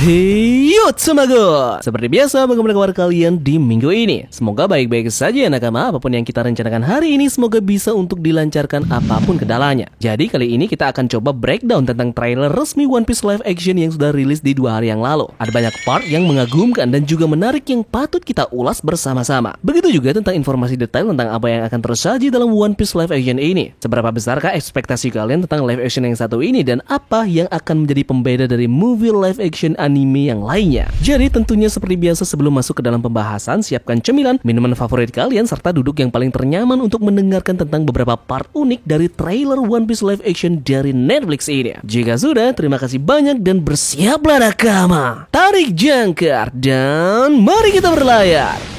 Hey yo Tsumago, seperti biasa bagaimana kabar kalian di minggu ini? Semoga baik-baik saja ya nakama. Apapun yang kita rencanakan hari ini semoga bisa untuk dilancarkan apapun kendalanya. Jadi kali ini kita akan coba breakdown tentang trailer resmi One Piece live action yang sudah rilis di 2 hari yang lalu. Ada banyak part yang mengagumkan dan juga menarik yang patut kita ulas bersama-sama. Begitu juga tentang informasi detail tentang apa yang akan tersaji dalam One Piece live action ini. Seberapa besarkah ekspektasi kalian tentang live action yang satu ini dan apa yang akan menjadi pembeda dari movie live action anime yang lainnya. Jadi tentunya seperti biasa sebelum masuk ke dalam pembahasan, siapkan cemilan, minuman favorit kalian, serta duduk yang paling ternyaman untuk mendengarkan tentang beberapa part unik dari trailer One Piece live action dari Netflix ini. Jika sudah, terima kasih banyak dan bersiaplah nakama. Tarik jangkar dan mari kita berlayar.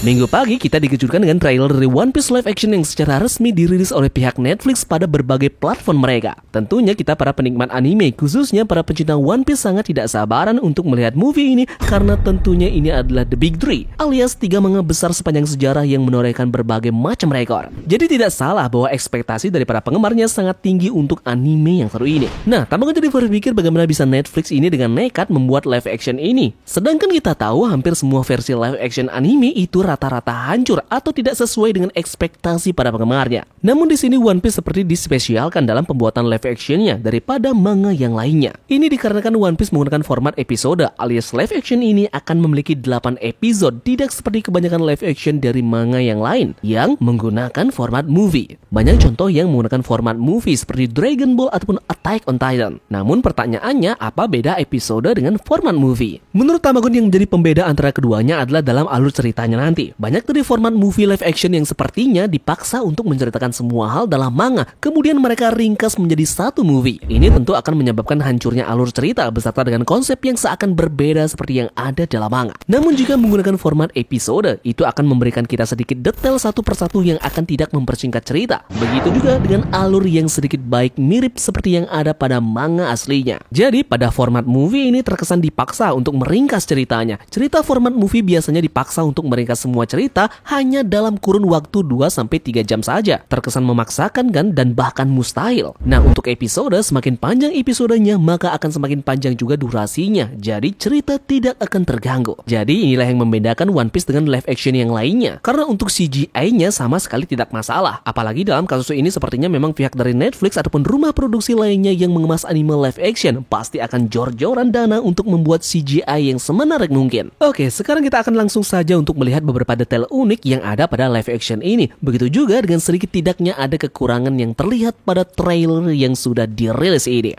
Minggu pagi kita dikejutkan dengan trailer dari One Piece live action yang secara resmi dirilis oleh pihak Netflix pada berbagai platform mereka. Tentunya kita para penikmat anime, khususnya para pencinta One Piece sangat tidak sabaran untuk melihat movie ini karena tentunya ini adalah The Big Three, alias 3 manga besar sepanjang sejarah yang menorehkan berbagai macam rekor. Jadi tidak salah bahwa ekspektasi dari para penggemarnya sangat tinggi untuk anime yang seru ini. Nah, tanpa jadi berpikir bagaimana bisa Netflix ini dengan nekat membuat live action ini. Sedangkan kita tahu hampir semua versi live action anime itu rata-rata hancur atau tidak sesuai dengan ekspektasi para penggemarnya. Namun di sini One Piece seperti dispesialkan dalam pembuatan live actionnya daripada manga yang lainnya. Ini dikarenakan One Piece menggunakan format episode, alias live action ini akan memiliki 8 episode, tidak seperti kebanyakan live action dari manga yang lain yang menggunakan format movie. Banyak contoh yang menggunakan format movie seperti Dragon Ball ataupun Attack on Titan. Namun pertanyaannya, apa beda episode dengan format movie? Menurut Tamagon yang menjadi pembeda antara keduanya adalah dalam alur ceritanya nanti. Banyak dari format movie live action yang sepertinya dipaksa untuk menceritakan semua hal dalam manga, kemudian mereka ringkas menjadi satu movie. Ini tentu akan menyebabkan hancurnya alur cerita beserta dengan konsep yang seakan berbeda seperti yang ada dalam manga. Namun jika menggunakan format episode, itu akan memberikan kita sedikit detail satu persatu yang akan tidak mempersingkat cerita. Begitu juga dengan alur yang sedikit baik mirip seperti yang ada pada manga aslinya. Jadi pada format movie ini terkesan dipaksa untuk meringkas ceritanya. Cerita format movie biasanya dipaksa untuk meringkas semua cerita hanya dalam kurun waktu 2-3 jam saja. Terkesan memaksakan kan dan bahkan mustahil. Nah, untuk episode semakin panjang episodenya maka akan semakin panjang juga durasinya. Jadi cerita tidak akan terganggu. Jadi inilah yang membedakan One Piece dengan live action yang lainnya. Karena untuk CGI-nya sama sekali tidak masalah. Apalagi dalam kasus ini sepertinya memang pihak dari Netflix ataupun rumah produksi lainnya yang mengemas anime live action pasti akan jor-joran dana untuk membuat CGI yang semenarik mungkin. Oke, sekarang kita akan langsung saja untuk melihat beberapa detail unik yang ada pada live action ini. Begitu juga dengan sedikit tidaknya ada kekurangan yang terlihat pada trailer yang sudah dirilis ini.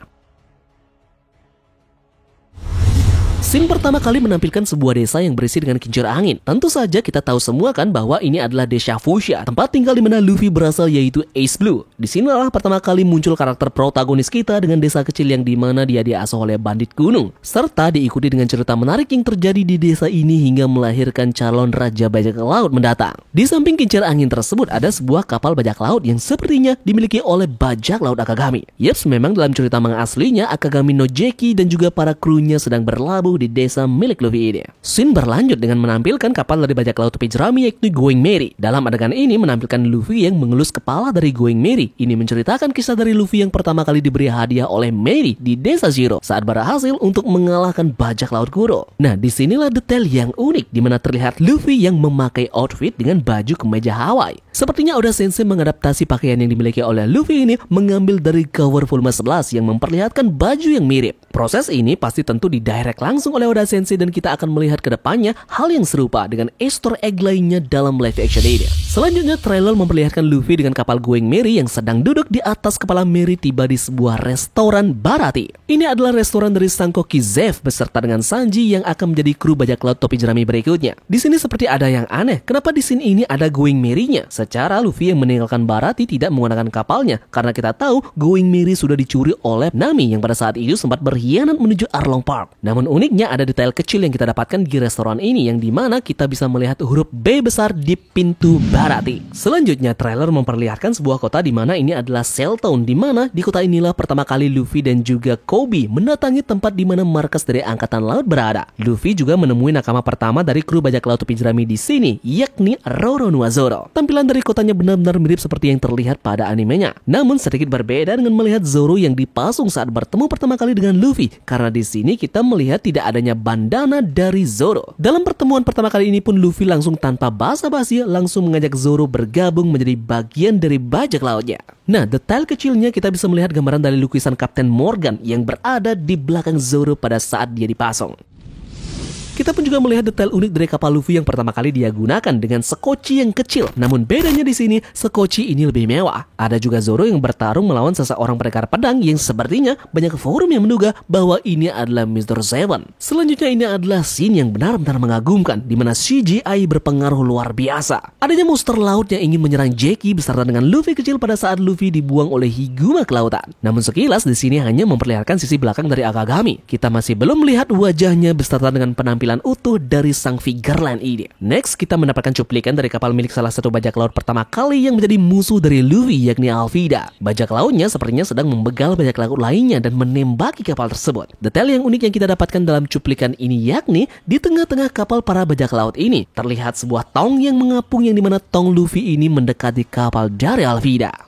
Scene pertama kali menampilkan sebuah desa yang berisi dengan kincir angin. Tentu saja kita tahu semua kan bahwa ini adalah desa Fuchsia, tempat tinggal di mana Luffy berasal yaitu Ace Blue. Di sinilah pertama kali muncul karakter protagonis kita dengan desa kecil yang dimana dia diasuh oleh bandit gunung. Serta diikuti dengan cerita menarik yang terjadi di desa ini hingga melahirkan calon raja bajak laut mendatang. Di samping kincir angin tersebut ada sebuah kapal bajak laut yang sepertinya dimiliki oleh bajak laut Akagami. Yeps, memang dalam cerita manga aslinya Akagami no Jeki dan juga para krunya sedang berlabuh di desa milik Luffy ini. Scene berlanjut dengan menampilkan kapal dari bajak laut tepi jerami yaitu Going Merry. Dalam adegan ini menampilkan Luffy yang mengelus kepala dari Going Merry. Ini menceritakan kisah dari Luffy yang pertama kali diberi hadiah oleh Merry di desa Zero saat berhasil untuk mengalahkan bajak laut Kuro. Nah, disinilah detail yang unik di mana terlihat Luffy yang memakai outfit dengan baju kemeja Hawaii. Sepertinya Oda Sensei mengadaptasi pakaian yang dimiliki oleh Luffy ini mengambil dari cover volume 11 yang memperlihatkan baju yang mirip. Proses ini pasti tentu didirect langsung oleh Oda Sensei dan kita akan melihat ke depannya hal yang serupa dengan Easter egg lainnya dalam live action ini. Selanjutnya trailer memperlihatkan Luffy dengan kapal Going Merry yang sedang duduk di atas kepala Merry tiba di sebuah restoran Barati. Ini adalah restoran dari Sankoki Zeff beserta dengan Sanji yang akan menjadi kru bajak laut topi jerami berikutnya. Di sini seperti ada yang aneh. Kenapa di scene ini ada Going Merry-nya? Secara Luffy yang meninggalkan Barati tidak menggunakan kapalnya karena kita tahu Going Merry sudah dicuri oleh Nami yang pada saat itu sempat berkhianat menuju Arlong Park. Namun uniknya ada detail kecil yang kita dapatkan di restoran ini yang dimana kita bisa melihat huruf B besar di pintu Barati. Selanjutnya trailer memperlihatkan sebuah kota di mana ini adalah Cell Town, di mana di kota inilah pertama kali Luffy dan juga Kobe mendatangi tempat di mana markas dari Angkatan Laut berada. Luffy juga menemui nakama pertama dari kru bajak laut topi jerami di sini, yakni Roro Nuazoro. Tampilan dari dari kotanya benar-benar mirip seperti yang terlihat pada animenya. Namun sedikit berbeda dengan melihat Zoro yang dipasung saat bertemu pertama kali dengan Luffy, karena di sini kita melihat tidak adanya bandana dari Zoro. Dalam pertemuan pertama kali ini pun Luffy langsung tanpa basa-basi langsung mengajak Zoro bergabung menjadi bagian dari bajak lautnya. Nah, detail kecilnya kita bisa melihat gambaran dari lukisan Kapten Morgan yang berada di belakang Zoro pada saat dia dipasung. Kita pun juga melihat detail unik dari kapal Luffy yang pertama kali dia gunakan dengan sekoci yang kecil. Namun bedanya di sini, sekoci ini lebih mewah. Ada juga Zoro yang bertarung melawan seseorang pendekar pedang yang sepertinya banyak forum yang menduga bahwa ini adalah Mr. Seven. Selanjutnya ini adalah scene yang benar-benar mengagumkan, di mana CGI berpengaruh luar biasa. Adanya monster laut yang ingin menyerang Jackie beserta dengan Luffy kecil pada saat Luffy dibuang oleh Higuma ke lautan. Namun sekilas di sini hanya memperlihatkan sisi belakang dari Akagami. Kita masih belum melihat wajahnya beserta dengan penampilan utuh dari sang Figureland ini. Next, kita mendapatkan cuplikan dari kapal milik salah satu bajak laut pertama kali yang menjadi musuh dari Luffy, yakni Alvida. Bajak lautnya sepertinya sedang membegal bajak laut lainnya dan menembaki kapal tersebut. Detail yang unik yang kita dapatkan dalam cuplikan ini yakni di tengah-tengah kapal para bajak laut ini terlihat sebuah tong yang mengapung, yang dimana tong Luffy ini mendekati kapal dari Alvida.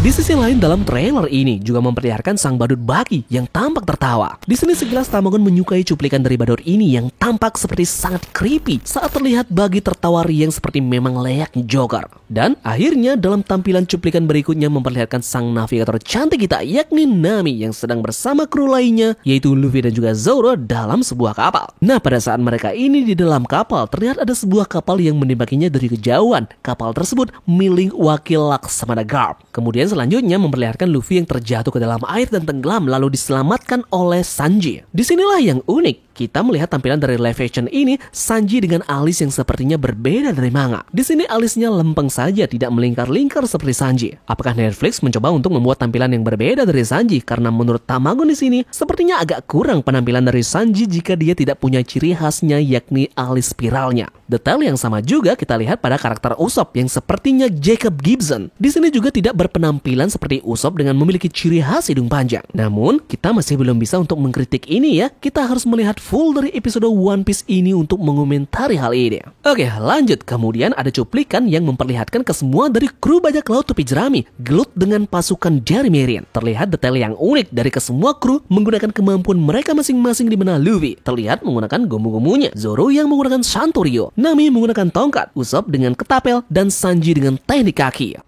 Di sisi lain, dalam trailer ini juga memperlihatkan sang badut Baki yang tampak tertawa. Di sini sekilas Tamagon menyukai cuplikan dari badut ini yang tampak seperti sangat creepy saat terlihat Baki tertawa riang seperti memang layaknya Joker. Dan akhirnya dalam tampilan cuplikan berikutnya memperlihatkan sang navigator cantik kita yakni Nami yang sedang bersama kru lainnya yaitu Luffy dan juga Zoro dalam sebuah kapal. Nah, pada saat mereka ini di dalam kapal terlihat ada sebuah kapal yang menembakinya dari kejauhan. Kapal tersebut milik wakil Laksamana Garp. Kemudian selanjutnya memperlihatkan Luffy yang terjatuh ke dalam air dan tenggelam lalu diselamatkan oleh Sanji. Disinilah yang unik. Kita melihat tampilan dari live action ini, Sanji dengan alis yang sepertinya berbeda dari manga. Di sini alisnya lempeng saja, tidak melingkar-lingkar seperti Sanji. Apakah Netflix mencoba untuk membuat tampilan yang berbeda dari Sanji? Karena menurut Tamagon di sini, sepertinya agak kurang penampilan dari Sanji jika dia tidak punya ciri khasnya yakni alis spiralnya. Detail yang sama juga kita lihat pada karakter Usopp yang sepertinya Jacob Gibson. Di sini juga tidak berpenampilan seperti Usopp dengan memiliki ciri khas hidung panjang. Namun, kita masih belum bisa untuk mengkritik ini ya. Kita harus melihat full dari episode One Piece ini untuk mengomentari hal ini. Oke, lanjut. Kemudian ada cuplikan yang memperlihatkan kesemua dari kru bajak laut topi jerami gelut dengan pasukan dari Marine. Terlihat detail yang unik dari kesemua kru menggunakan kemampuan mereka masing-masing, di mana Luffy terlihat menggunakan gomu-gomunya, Zoro yang menggunakan Santorio, Nami menggunakan tongkat, Usopp dengan ketapel, dan Sanji dengan teknik kaki.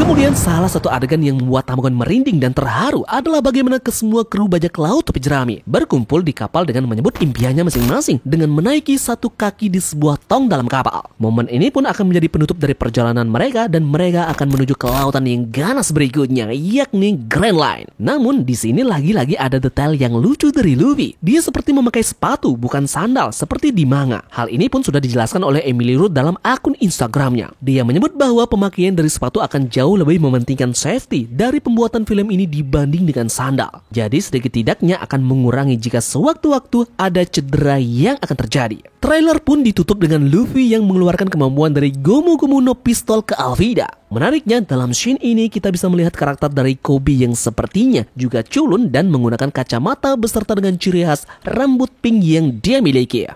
Kemudian salah satu adegan yang membuat Tamagon merinding dan terharu adalah bagaimana kesemua kru bajak laut topi jerami berkumpul di kapal dengan menyebut impiannya masing-masing dengan menaiki satu kaki di sebuah tong dalam kapal. Momen ini pun akan menjadi penutup dari perjalanan mereka dan mereka akan menuju ke lautan yang ganas berikutnya yakni Grand Line. Namun di sini lagi-lagi ada detail yang lucu dari Luffy. Dia seperti memakai sepatu bukan sandal seperti di manga. Hal ini pun sudah dijelaskan oleh Emily Root dalam akun Instagramnya. Dia menyebut bahwa pemakaian dari sepatu akan jauh lebih mementingkan safety dari pembuatan film ini dibanding dengan sandal. Jadi sedikit tidaknya akan mengurangi jika sewaktu-waktu ada cedera yang akan terjadi. Trailer pun ditutup dengan Luffy yang mengeluarkan kemampuan dari Gomu Gomu no Pistol ke Alvida. Menariknya, dalam scene ini kita bisa melihat karakter dari Kobe yang sepertinya juga culun dan menggunakan kacamata beserta dengan ciri khas rambut pink yang dia miliki.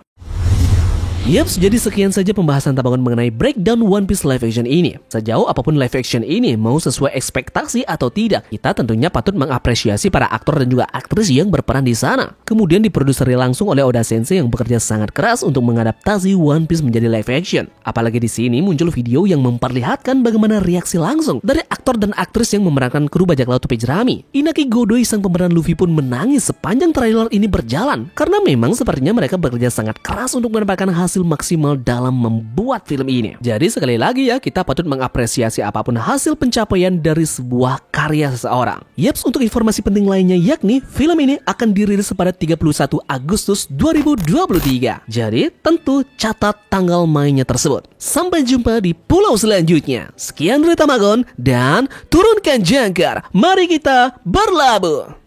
Yaps, jadi sekian saja pembahasan Tamagon mengenai breakdown One Piece live action ini. Sejauh apapun live action ini mau sesuai ekspektasi atau tidak, kita tentunya patut mengapresiasi para aktor dan juga aktris yang berperan di sana. Kemudian diproduseri langsung oleh Oda Sensei yang bekerja sangat keras untuk mengadaptasi One Piece menjadi live action. Apalagi di sini muncul video yang memperlihatkan bagaimana reaksi langsung dari aktor dan aktris yang memerankan kru bajak laut topi jerami. Inaki Godoy sang pemeran Luffy pun menangis sepanjang trailer ini berjalan karena memang sepertinya mereka bekerja sangat keras untuk mendapatkan hasil maksimal dalam membuat film ini. Jadi sekali lagi ya, kita patut mengapresiasi apapun hasil pencapaian dari sebuah karya seseorang. Yaps, untuk informasi penting lainnya yakni film ini akan dirilis pada 31 Agustus 2023. Jadi tentu catat tanggal mainnya tersebut. Sampai jumpa di pulau selanjutnya. Sekian dari Tamagon dan turunkan jangkar. Mari kita berlabuh.